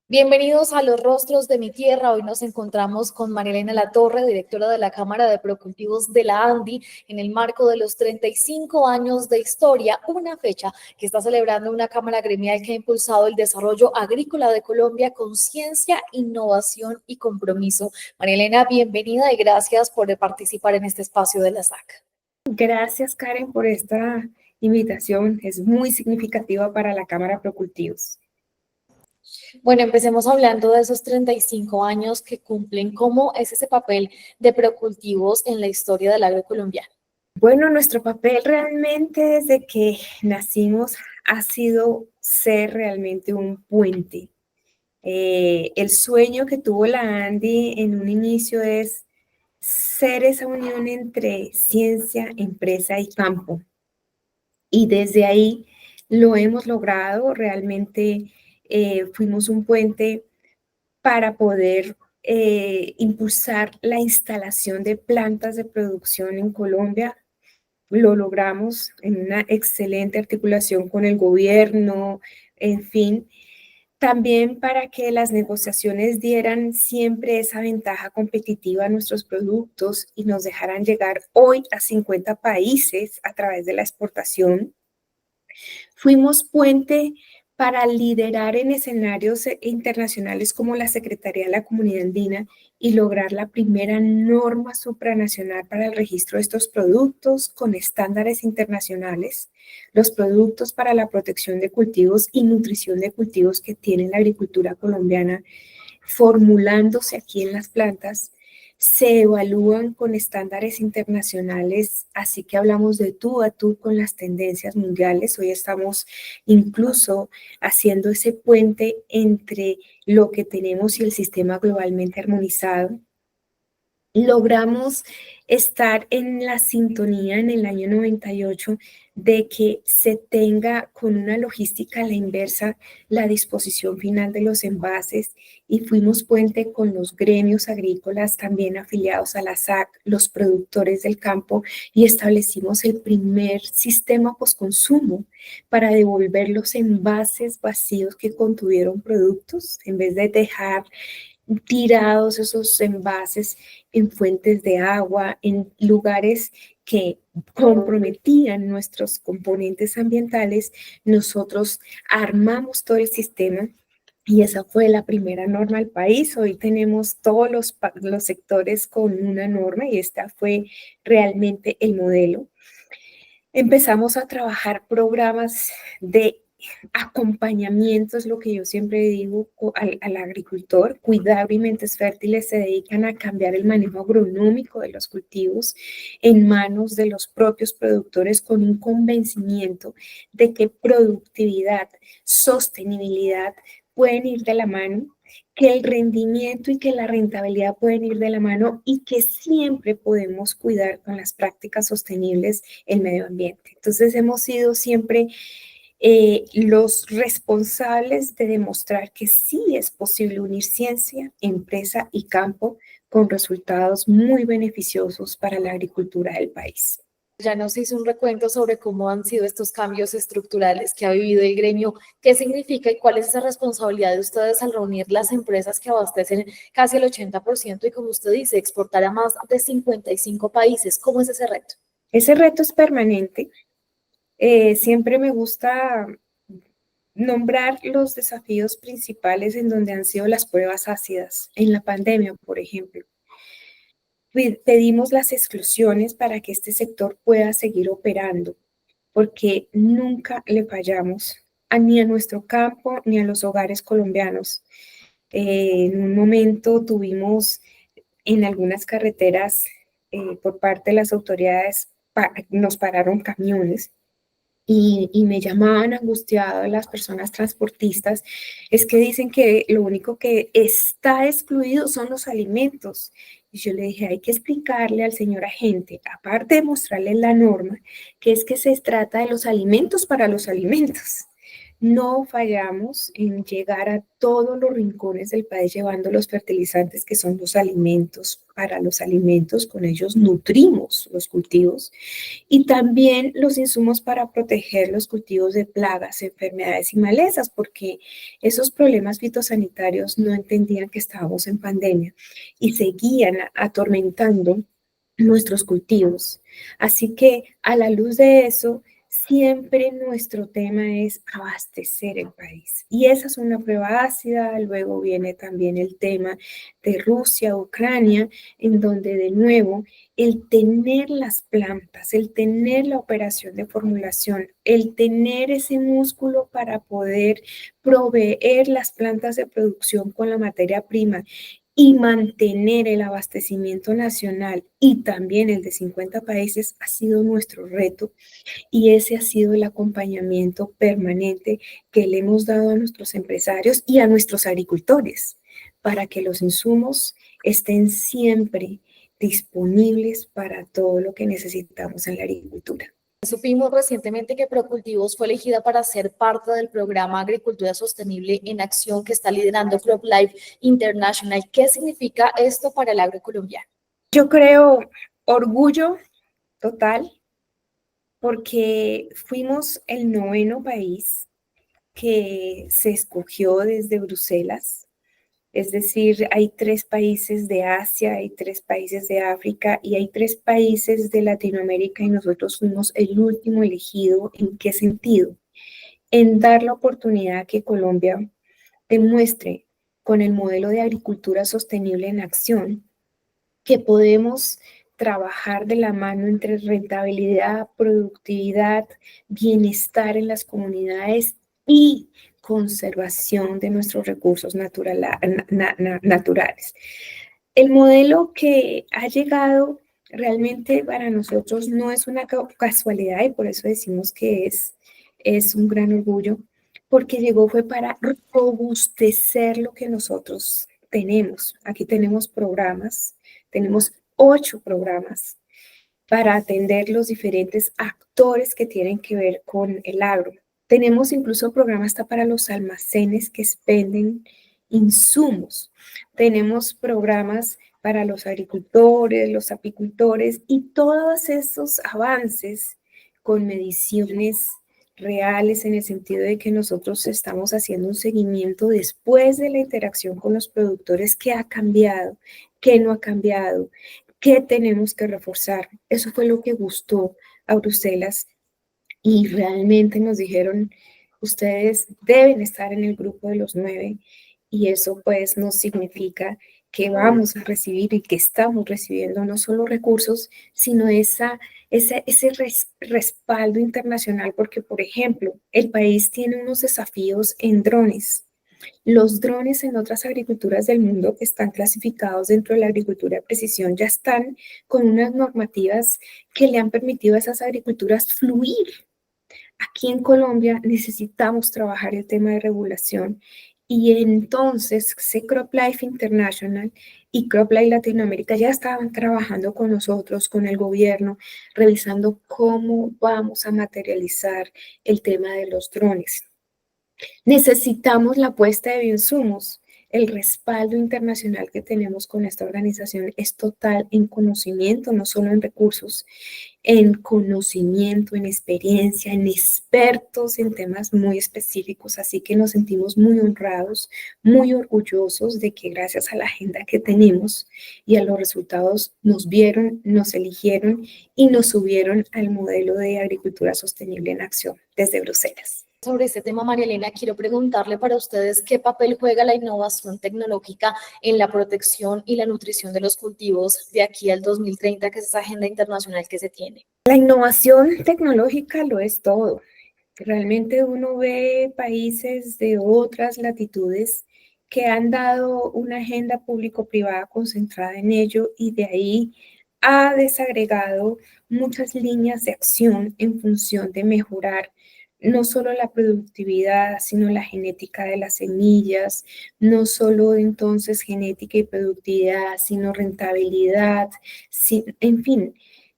Bienvenidos a Los Rostros de mi Tierra. Hoy nos encontramos con Marilena Latorre, directora de la Cámara de Procultivos de la ANDI, en el marco de los 35 años de historia, una fecha que está celebrando una Cámara gremial que ha impulsado el desarrollo agrícola de Colombia con ciencia, innovación y compromiso. Marilena, bienvenida y gracias por participar en este espacio de la SAC. Gracias, Karen, por esta invitación. Es muy significativa para la Cámara Procultivos. Bueno, empecemos hablando de esos 35 años que cumplen. ¿Cómo es ese papel de Procultivos en la historia del agro colombiano? Bueno, nuestro papel realmente desde que nacimos ha sido ser realmente un puente. El sueño que tuvo la ANDI en un inicio es ser esa unión entre ciencia, empresa y campo. Y desde ahí lo hemos logrado. Realmente fuimos un puente para poder impulsar la instalación de plantas de producción en Colombia. Lo logramos en una excelente articulación con el gobierno, en fin, también para que las negociaciones dieran siempre esa ventaja competitiva a nuestros productos y nos dejaran llegar hoy a 50 países a través de la exportación. Fuimos puente para liderar en escenarios internacionales como la Secretaría de la Comunidad Andina y lograr la primera norma supranacional para el registro de estos productos con estándares internacionales, los productos para la protección de cultivos y nutrición de cultivos que tiene la agricultura colombiana formulándose aquí en las plantas, se evalúan con estándares internacionales, así que hablamos de tú a tú con las tendencias mundiales. Hoy estamos incluso haciendo ese puente entre lo que tenemos y el sistema globalmente armonizado. Logramos estar en la sintonía en el año 98 de que se tenga con una logística a la inversa la disposición final de los envases y fuimos puente con los gremios agrícolas también afiliados a la SAC, los productores del campo y establecimos el primer sistema postconsumo para devolver los envases vacíos que contuvieron productos en vez de dejar tirados esos envases en fuentes de agua, en lugares que comprometían nuestros componentes ambientales. Nosotros armamos todo el sistema y esa fue la primera norma del país. Hoy tenemos todos los sectores con una norma y esta fue realmente el modelo. Empezamos a trabajar programas de acompañamiento, es lo que yo siempre digo al agricultor. Cuidado y Mentes Fértiles se dedican a cambiar el manejo agronómico de los cultivos en manos de los propios productores con un convencimiento de que productividad, sostenibilidad pueden ir de la mano, que el rendimiento y que la rentabilidad pueden ir de la mano y que siempre podemos cuidar con las prácticas sostenibles el medio ambiente. Entonces hemos sido siempre los responsables de demostrar que sí es posible unir ciencia, empresa y campo con resultados muy beneficiosos para la agricultura del país. Ya nos hizo un recuento sobre cómo han sido estos cambios estructurales que ha vivido el gremio, qué significa y cuál es esa responsabilidad de ustedes al reunir las empresas que abastecen casi el 80% y, como usted dice, exportar a más de 55 países. ¿Cómo es ese reto? Ese reto es permanente. Siempre me gusta nombrar los desafíos principales en donde han sido las pruebas ácidas. En la pandemia, por ejemplo, pedimos las exclusiones para que este sector pueda seguir operando, porque nunca le fallamos ni a nuestro campo ni a los hogares colombianos. En un momento tuvimos en algunas carreteras por parte de las autoridades, nos pararon camiones y me llamaban angustiadas las personas transportistas, es que dicen que lo único que está excluido son los alimentos. Y yo le dije, hay que explicarle al señor agente, aparte de mostrarle la norma, que es que se trata de los alimentos para los alimentos. no fallamos en llegar a todos los rincones del país llevando los fertilizantes que son los alimentos. Para los alimentos, con ellos nutrimos los cultivos y también los insumos para proteger los cultivos de plagas, enfermedades y malezas, porque esos problemas fitosanitarios no entendían que estábamos en pandemia y seguían atormentando nuestros cultivos. Así que a la luz de eso, siempre nuestro tema es abastecer el país. Y esa es una prueba ácida. Luego viene también el tema de Rusia, Ucrania, en donde de nuevo el tener las plantas, el tener la operación de formulación, el tener ese músculo para poder proveer las plantas de producción con la materia prima y mantener el abastecimiento nacional y también el de 50 países ha sido nuestro reto y ese ha sido el acompañamiento permanente que le hemos dado a nuestros empresarios y a nuestros agricultores para que los insumos estén siempre disponibles para todo lo que necesitamos en la agricultura. Supimos recientemente que Procultivos fue elegida para ser parte del programa Agricultura Sostenible en Acción que está liderando CropLife International. ¿Qué significa esto para el agro colombiano? Yo creo orgullo total porque fuimos el 9º país que se escogió desde Bruselas. Es decir, hay 3 países de Asia, hay 3 países de África y hay 3 países de Latinoamérica y nosotros fuimos el último elegido. ¿En qué sentido? En dar la oportunidad que Colombia demuestre con el modelo de agricultura sostenible en acción que podemos trabajar de la mano entre rentabilidad, productividad, bienestar en las comunidades y conservación de nuestros recursos naturales. El modelo que ha llegado realmente para nosotros no es una casualidad y por eso decimos que es un gran orgullo, porque llegó fue para robustecer lo que nosotros tenemos. Aquí tenemos 8 programas para atender los diferentes actores que tienen que ver con el agro. Tenemos incluso programas hasta para los almacenes que expenden insumos. Tenemos programas para los agricultores, los apicultores y todos esos avances con mediciones reales en el sentido de que nosotros estamos haciendo un seguimiento después de la interacción con los productores, qué ha cambiado, qué no ha cambiado, qué tenemos que reforzar. Eso fue lo que gustó a Bruselas y realmente nos dijeron, ustedes deben estar en el grupo de los 9 y eso pues nos significa que vamos a recibir y que estamos recibiendo no solo recursos, sino ese respaldo internacional, porque por ejemplo, el país tiene unos desafíos en drones. Los drones en otras agriculturas del mundo que están clasificados dentro de la agricultura de precisión ya están con unas normativas que le han permitido a esas agriculturas fluir. Aquí en Colombia necesitamos trabajar el tema de regulación y entonces CropLife International y CropLife Latinoamérica ya estaban trabajando con nosotros, con el gobierno, revisando cómo vamos a materializar el tema de los drones. Necesitamos la apuesta de bioinsumos. El respaldo internacional que tenemos con esta organización es total en conocimiento, no solo en recursos, en conocimiento, en experiencia, en expertos en temas muy específicos. Así que nos sentimos muy honrados, muy orgullosos de que gracias a la agenda que tenemos y a los resultados nos vieron, nos eligieron y nos subieron al modelo de agricultura sostenible en acción desde Bruselas. Sobre este tema, María Elena, quiero preguntarle para ustedes qué papel juega la innovación tecnológica en la protección y la nutrición de los cultivos de aquí al 2030, que es esa agenda internacional que se tiene. La innovación tecnológica lo es todo. Realmente uno ve países de otras latitudes que han dado una agenda público-privada concentrada en ello y de ahí ha desagregado muchas líneas de acción en función de mejorar no solo la productividad, sino la genética de las semillas, no solo entonces genética y productividad, sino rentabilidad, en fin.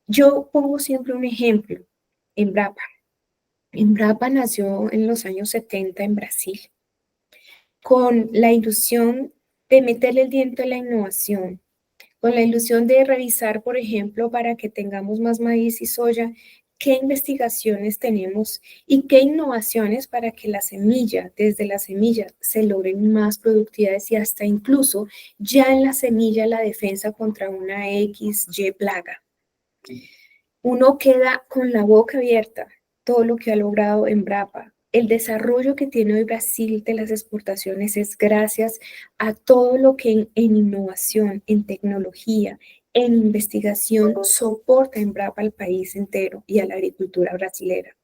Yo pongo siempre un ejemplo, Embrapa. Embrapa nació en los años 70 en Brasil con la ilusión de meterle el diente a la innovación, con la ilusión de revisar, por ejemplo, para que tengamos más maíz y soya, qué investigaciones tenemos y qué innovaciones para que la semilla, desde la semilla, se logren más productividades y hasta incluso ya en la semilla la defensa contra una XY plaga. Uno queda con la boca abierta, todo lo que ha logrado Embrapa. El desarrollo que tiene hoy Brasil de las exportaciones es gracias a todo lo que en innovación, en tecnología, en investigación soporta Embrapa al país entero y a la agricultura brasilera.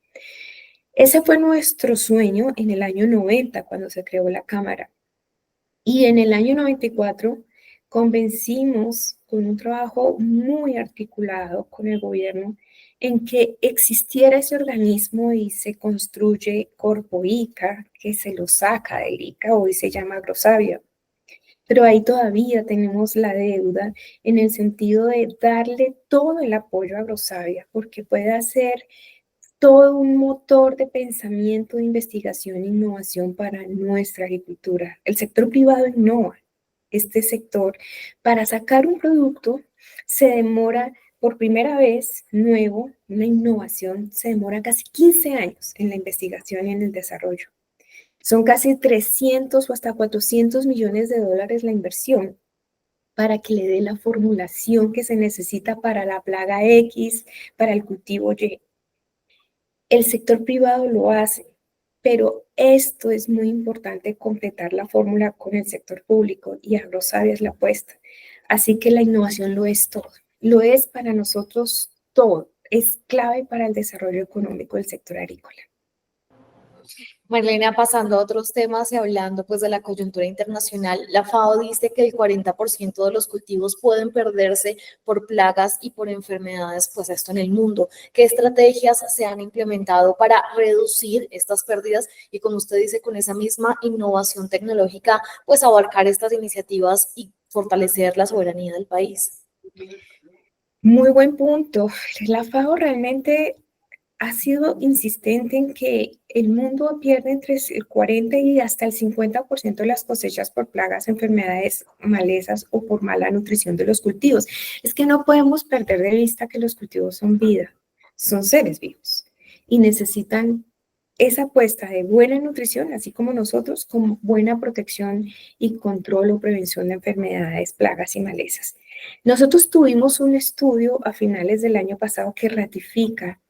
Ese fue nuestro sueño en el año 90 cuando se creó la Cámara. Y en el año 94 convencimos con un trabajo muy articulado con el gobierno en que existiera ese organismo y se construye Corpo ICA, que se lo saca del ICA, hoy se llama Agrosavia. Pero ahí todavía tenemos la deuda en el sentido de darle todo el apoyo a Agrosavia, porque puede hacer todo un motor de pensamiento, de investigación e innovación para nuestra agricultura. El sector privado innova. Este sector, para sacar un producto, se demora por primera vez nuevo, una innovación, se demora casi 15 años en la investigación y en el desarrollo. Son casi 300 o hasta 400 millones de dólares la inversión para que le dé la formulación que se necesita para la plaga X, para el cultivo Y. El sector privado lo hace, pero esto es muy importante completar la fórmula con el sector público y Agrosavia es la apuesta. Así que la innovación lo es todo, lo es para nosotros todo, es clave para el desarrollo económico del sector agrícola. Marlene, pasando a otros temas y hablando pues de la coyuntura internacional, la FAO dice que el 40% de los cultivos pueden perderse por plagas y por enfermedades, pues esto en el mundo. ¿Qué estrategias se han implementado para reducir estas pérdidas y, como usted dice, con esa misma innovación tecnológica, pues abarcar estas iniciativas y fortalecer la soberanía del país? Muy buen punto. La FAO realmente ha sido insistente en que el mundo pierde entre el 40 y hasta el 50% de las cosechas por plagas, enfermedades, malezas o por mala nutrición de los cultivos. Es que no podemos perder de vista que los cultivos son vida, son seres vivos y necesitan esa apuesta de buena nutrición, así como nosotros, con buena protección y control o prevención de enfermedades, plagas y malezas. Nosotros tuvimos un estudio a finales del año pasado que ratifica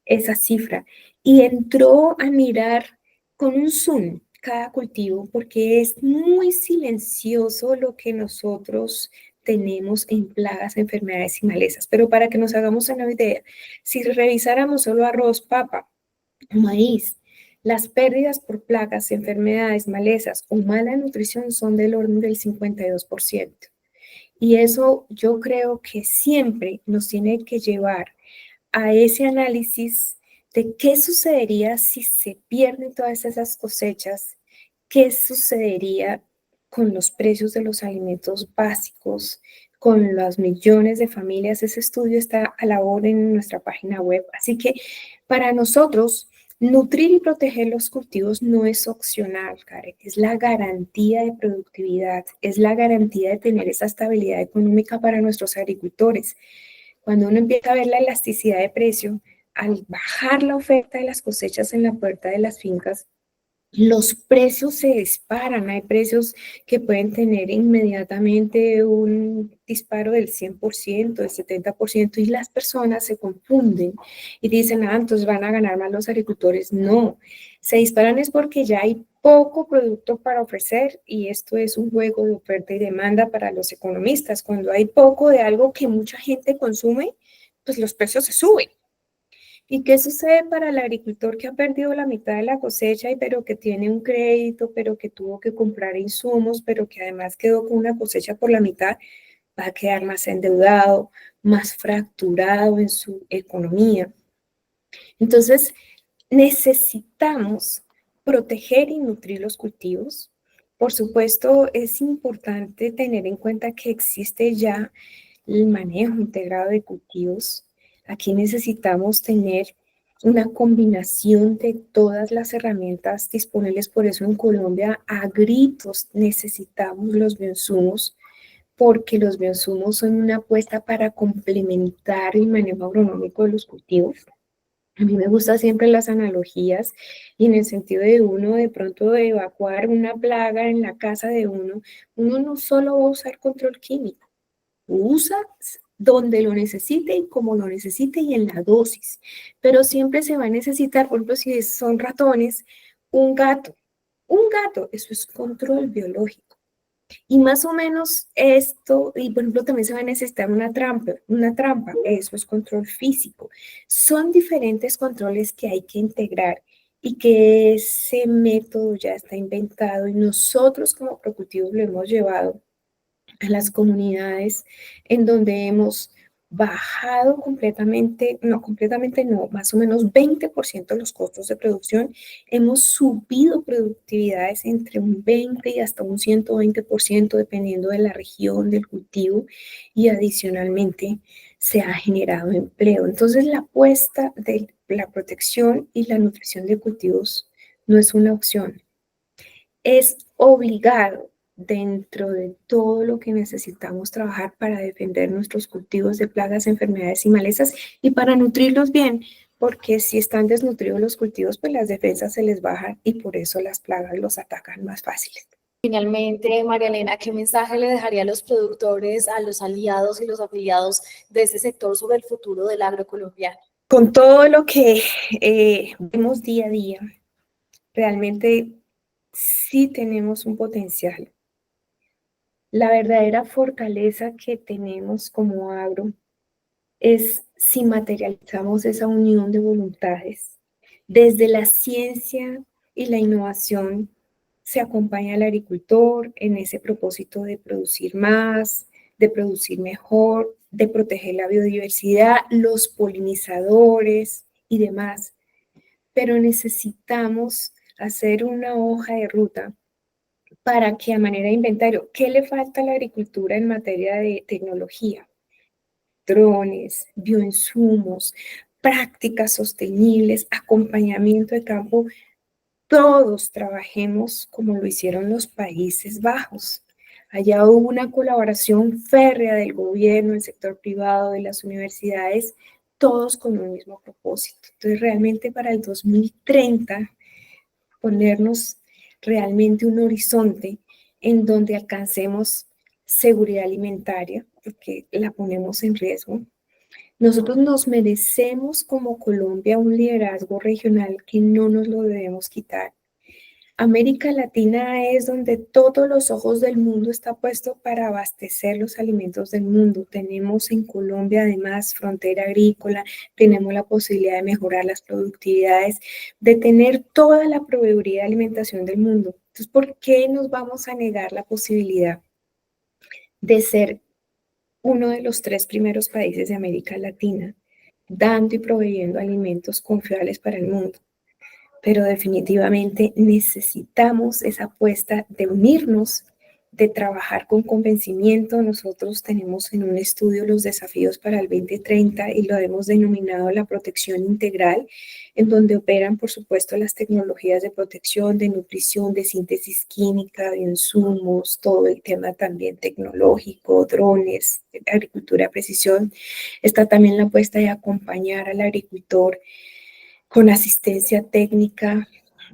esa cifra y entró a mirar con un zoom cada cultivo porque es muy silencioso lo que nosotros tenemos en plagas, enfermedades y malezas. Pero para que nos hagamos una idea, si revisáramos solo arroz, papa, maíz, las pérdidas por plagas, enfermedades, malezas o mala nutrición son del orden del 52%. Y eso yo creo que siempre nos tiene que llevar a ese análisis de qué sucedería si se pierden todas esas cosechas, qué sucedería con los precios de los alimentos básicos, con los millones de familias. Ese estudio está a la orden en nuestra página web. Así que para nosotros, nutrir y proteger los cultivos no es opcional, Karen, es la garantía de productividad, es la garantía de tener esa estabilidad económica para nuestros agricultores. Cuando uno empieza a ver la elasticidad de precio, al bajar la oferta de las cosechas en la puerta de las fincas, los precios se disparan. Hay precios que pueden tener inmediatamente un disparo del 100%, del 70%, y las personas se confunden y dicen, entonces van a ganar más los agricultores. No, se disparan es porque ya hay poco producto para ofrecer y esto es un juego de oferta y demanda para los economistas. Cuando hay poco de algo que mucha gente consume, pues los precios se suben. ¿Y qué sucede para el agricultor que ha perdido la mitad de la cosecha, pero que tiene un crédito, pero que tuvo que comprar insumos, pero que además quedó con una cosecha por la mitad? Va a quedar más endeudado, más fracturado en su economía. Entonces, necesitamos proteger y nutrir los cultivos. Por supuesto, es importante tener en cuenta que existe ya el manejo integrado de cultivos. Aquí necesitamos tener una combinación de todas las herramientas disponibles. Por eso en Colombia a gritos necesitamos los bioinsumos, porque los bioinsumos son una apuesta para complementar el manejo agronómico de los cultivos. A mí me gustan siempre las analogías y en el sentido de uno de pronto de evacuar una plaga en la casa de uno, uno no solo va a usar control químico, usa donde lo necesite y como lo necesite y en la dosis, pero siempre se va a necesitar, por ejemplo, si son ratones, un gato. Un gato, eso es control biológico. Y más o menos esto, y por ejemplo también se va a necesitar una trampa, eso es control físico. Son diferentes controles que hay que integrar y que ese método ya está inventado y nosotros como Procultivos lo hemos llevado a las comunidades en donde hemos bajado completamente no, más o menos 20% los costos de producción, hemos subido productividades entre un 20 y hasta un 120% dependiendo de la región del cultivo y adicionalmente se ha generado empleo. Entonces la apuesta de la protección y la nutrición de cultivos no es una opción, es obligado dentro de todo lo que necesitamos trabajar para defender nuestros cultivos de plagas, enfermedades y malezas y para nutrirlos bien, porque si están desnutridos los cultivos, pues las defensas se les bajan y por eso las plagas los atacan más fáciles. Finalmente, María Elena, ¿qué mensaje le dejaría a los productores, a los aliados y los afiliados de ese sector sobre el futuro del agro colombiano? Con todo lo que vemos día a día, realmente sí tenemos un potencial. La verdadera fortaleza que tenemos como agro es si materializamos esa unión de voluntades. Desde la ciencia y la innovación se acompaña al agricultor en ese propósito de producir más, de producir mejor, de proteger la biodiversidad, los polinizadores y demás. Pero necesitamos hacer una hoja de ruta para que a manera de inventario, ¿qué le falta a la agricultura en materia de tecnología? Drones, bioinsumos, prácticas sostenibles, acompañamiento de campo, todos trabajemos como lo hicieron los Países Bajos. Allá hubo una colaboración férrea del gobierno, del sector privado, de las universidades, todos con un mismo propósito. Entonces, realmente para el 2030, ponernos realmente un horizonte en donde alcancemos seguridad alimentaria, porque la ponemos en riesgo. Nosotros nos merecemos como Colombia un liderazgo regional que no nos lo debemos quitar. América Latina es donde todos los ojos del mundo está puesto para abastecer los alimentos del mundo. Tenemos en Colombia además frontera agrícola, tenemos la posibilidad de mejorar las productividades, de tener toda la proveeduría de alimentación del mundo. Entonces, ¿por qué nos vamos a negar la posibilidad de ser uno de los 3 primeros países de América Latina, dando y proveyendo alimentos confiables para el mundo? Pero definitivamente necesitamos esa apuesta de unirnos, de trabajar con convencimiento. Nosotros tenemos en un estudio los desafíos para el 2030 y lo hemos denominado la protección integral, en donde operan, por supuesto, las tecnologías de protección, de nutrición, de síntesis química, de insumos, todo el tema también tecnológico, drones, agricultura de precisión. Está también la apuesta de acompañar al agricultor con asistencia técnica,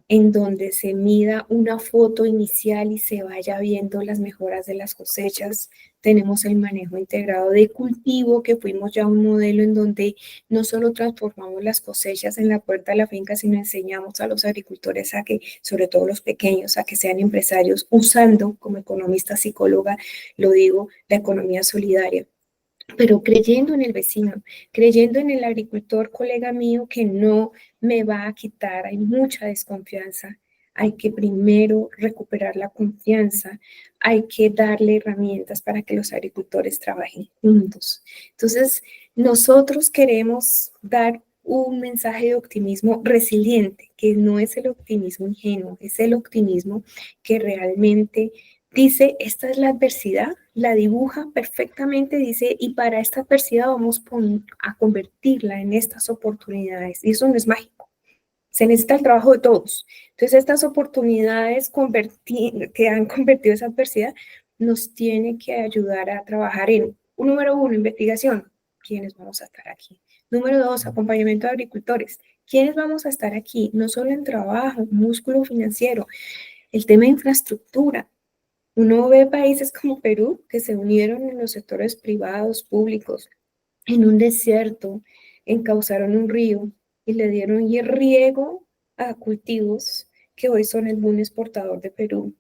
en donde se mida una foto inicial y se vaya viendo las mejoras de las cosechas. Tenemos el manejo integrado de cultivo, que fuimos ya un modelo en donde no solo transformamos las cosechas en la puerta de la finca, sino enseñamos a los agricultores a que, sobre todo los pequeños, a que sean empresarios usando, como economista psicóloga, lo digo, la economía solidaria, pero creyendo en el vecino, creyendo en el agricultor, colega mío, que no me va a quitar. Hay mucha desconfianza. Hay que primero recuperar la confianza, hay que darle herramientas para que los agricultores trabajen juntos. Entonces, nosotros queremos dar un mensaje de optimismo resiliente, que no es el optimismo ingenuo, es el optimismo que realmente dice, esta es la adversidad, la dibuja perfectamente, dice, y para esta adversidad vamos a convertirla en estas oportunidades. Y eso no es mágico, se necesita el trabajo de todos. Entonces, estas oportunidades que han convertido esa adversidad nos tiene que ayudar a trabajar en, número uno, investigación. ¿Quiénes vamos a estar aquí? Número dos, acompañamiento de agricultores. ¿Quiénes vamos a estar aquí? No solo en trabajo, músculo financiero, el tema de infraestructura. Uno ve países como Perú que se unieron en los sectores privados, públicos, en un desierto, encauzaron un río y le dieron riego a cultivos que hoy son el boom exportador de Perú.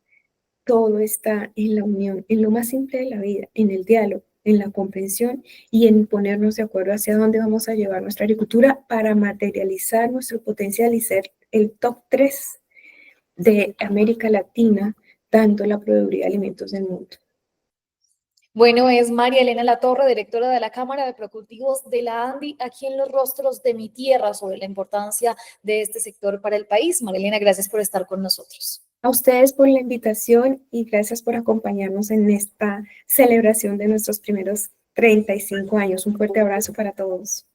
Todo está en la unión, en lo más simple de la vida, en el diálogo, en la comprensión y en ponernos de acuerdo hacia dónde vamos a llevar nuestra agricultura para materializar nuestro potencial y ser el top 3 de América Latina, dando la proveeduría de alimentos del mundo. Bueno, es María Elena Latorre, directora de la Cámara de Procultivos de la ANDI, aquí en Los Rostros de mi Tierra, sobre la importancia de este sector para el país. María Elena, gracias por estar con nosotros. A ustedes por la invitación y gracias por acompañarnos en esta celebración de nuestros primeros 35 años. Un fuerte abrazo para todos.